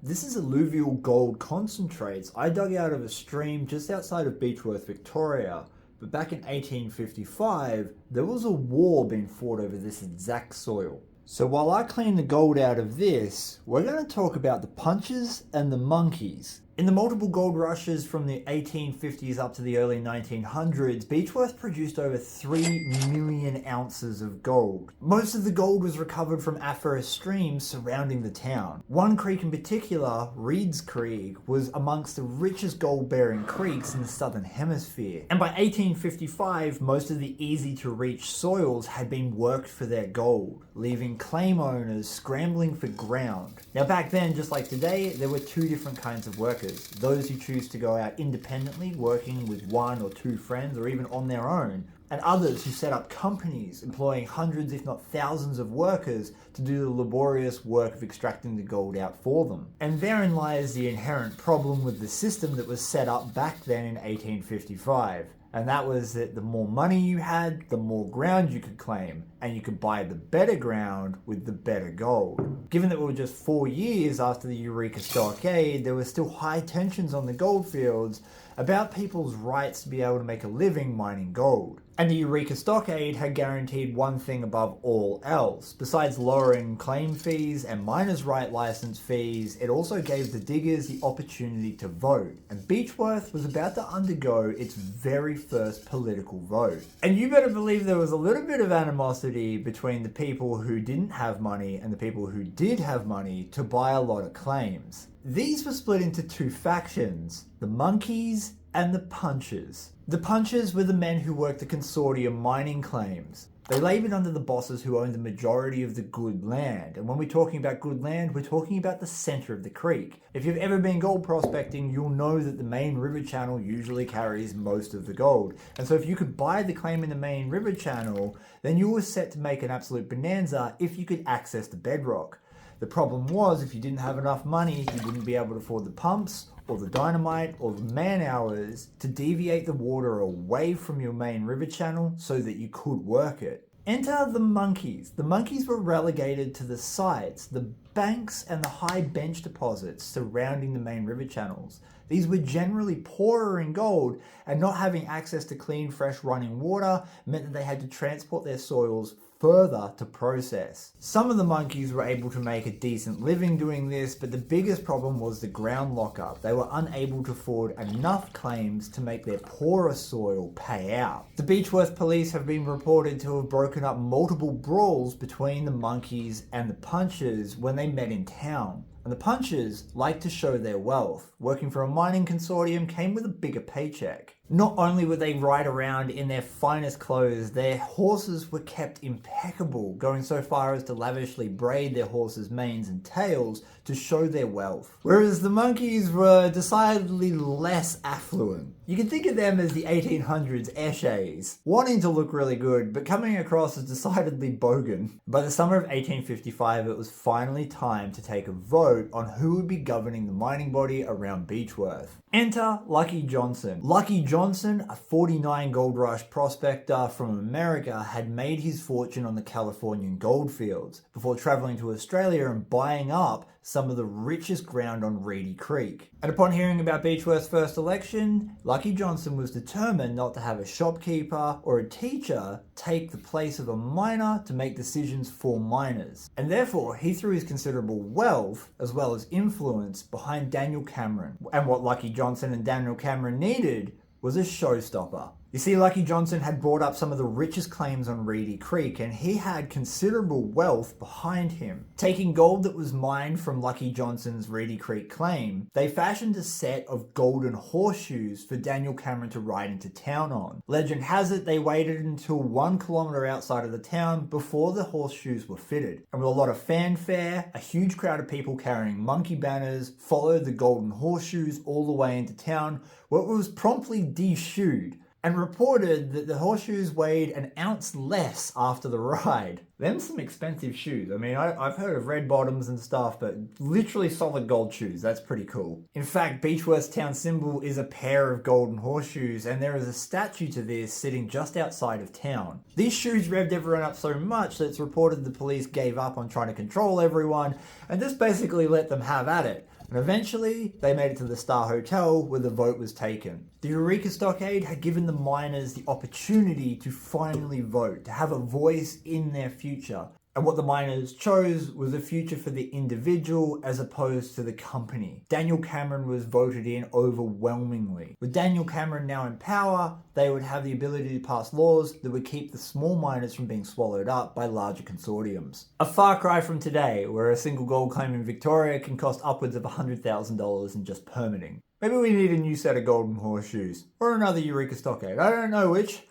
This is alluvial gold concentrates I dug out of a stream just outside of Beechworth, Victoria. But back in 1855, there was a war being fought over this exact soil. So while I clean the gold out of this, we're going to talk about the punches and the monkeys. In the multiple gold rushes from the 1850s up to the early 1900s, Beechworth produced over 3 million ounces of gold. Most of the gold was recovered from aphorous streams surrounding the town. One creek in particular, Reedy Creek, was amongst the richest gold-bearing creeks in the southern hemisphere. And by 1855, most of the easy-to-reach soils had been worked for their gold, leaving claim owners scrambling for ground. Now back then, just like today, there were two different kinds of workers. Those who choose to go out independently, working with one or two friends or even on their own, and others who set up companies employing hundreds if not thousands of workers to do the laborious work of extracting the gold out for them. And therein lies the inherent problem with the system that was set up back then in 1855. And that was that the more money you had, the more ground you could claim, and you could buy the better ground with the better gold. Given that we were just 4 years after the Eureka Stockade, there were still high tensions on the gold fields about people's rights to be able to make a living mining gold. And the Eureka Stockade had guaranteed one thing above all else. Besides lowering claim fees and miners' right license fees, it also gave the diggers the opportunity to vote. And Beechworth was about to undergo its very first political vote. And you better believe there was a little bit of animosity between the people who didn't have money and the people who did have money to buy a lot of claims. These were split into two factions, the monkeys and the punchers. The punchers were the men who worked the consortium mining claims. They laboured under the bosses who owned the majority of the good land. And when we're talking about good land, we're talking about the centre of the creek. If you've ever been gold prospecting, you'll know that the main river channel usually carries most of the gold. And so if you could buy the claim in the main river channel, then you were set to make an absolute bonanza if you could access the bedrock. The problem was, if you didn't have enough money, you wouldn't be able to afford the pumps, or the dynamite, or the man hours to deviate the water away from your main river channel so that you could work it. Enter the monkeys. The monkeys were relegated to the sites, the banks and the high bench deposits surrounding the main river channels. These were generally poorer in gold, and not having access to clean, fresh running water meant that they had to transport their soils further to process. Some of the monkeys were able to make a decent living doing this, but the biggest problem was the ground lockup. They were unable to afford enough claims to make their poorer soil pay out. The Beechworth police have been reported to have broken up multiple brawls between the monkeys and the punchers when they met in town. And the punchers liked to show their wealth. Working for a mining consortium came with a bigger paycheck. Not only would they ride around in their finest clothes, their horses were kept impeccable, going so far as to lavishly braid their horses' manes and tails to show their wealth. Whereas the monkeys were decidedly less affluent. You can think of them as the 1800s Eshays, wanting to look really good, but coming across as decidedly bogan. By the summer of 1855, it was finally time to take a vote on who would be governing the mining body around Beechworth. Enter Lucky Johnson. Lucky Johnson, a 49 gold rush prospector from America, had made his fortune on the Californian gold fields before travelling to Australia and buying up some of the richest ground on Reedy Creek. And upon hearing about Beechworth's first election, Lucky Johnson was determined not to have a shopkeeper or a teacher take the place of a miner to make decisions for miners. And therefore, he threw his considerable wealth, as well as influence, behind Daniel Cameron. And what Lucky Johnson and Daniel Cameron needed was a showstopper. You see, Lucky Johnson had brought up some of the richest claims on Reedy Creek, and he had considerable wealth behind him. Taking gold that was mined from Lucky Johnson's Reedy Creek claim, they fashioned a set of golden horseshoes for Daniel Cameron to ride into town on. Legend has it they waited until 1 kilometre outside of the town before the horseshoes were fitted. And with a lot of fanfare, a huge crowd of people carrying monkey banners followed the golden horseshoes all the way into town, where it was promptly de-shoed, and reported that the horseshoes weighed an ounce less after the ride. Them's some expensive shoes. I mean, I've heard of red bottoms and stuff, but literally solid gold shoes, that's pretty cool. In fact, Beechworth's town symbol is a pair of golden horseshoes, and there is a statue to this sitting just outside of town. These shoes revved everyone up so much that it's reported the police gave up on trying to control everyone, and just basically let them have at it. And eventually, they made it to the Star Hotel where the vote was taken. The Eureka Stockade had given the miners the opportunity to finally vote, to have a voice in their future. And what the miners chose was a future for the individual as opposed to the company. Daniel Cameron was voted in overwhelmingly. With Daniel Cameron now in power, they would have the ability to pass laws that would keep the small miners from being swallowed up by larger consortiums. A far cry from today, where a single gold claim in Victoria can cost upwards of $100,000 in just permitting. Maybe we need a new set of golden horseshoes, or another Eureka Stockade, I don't know which.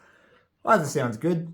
Either sounds good.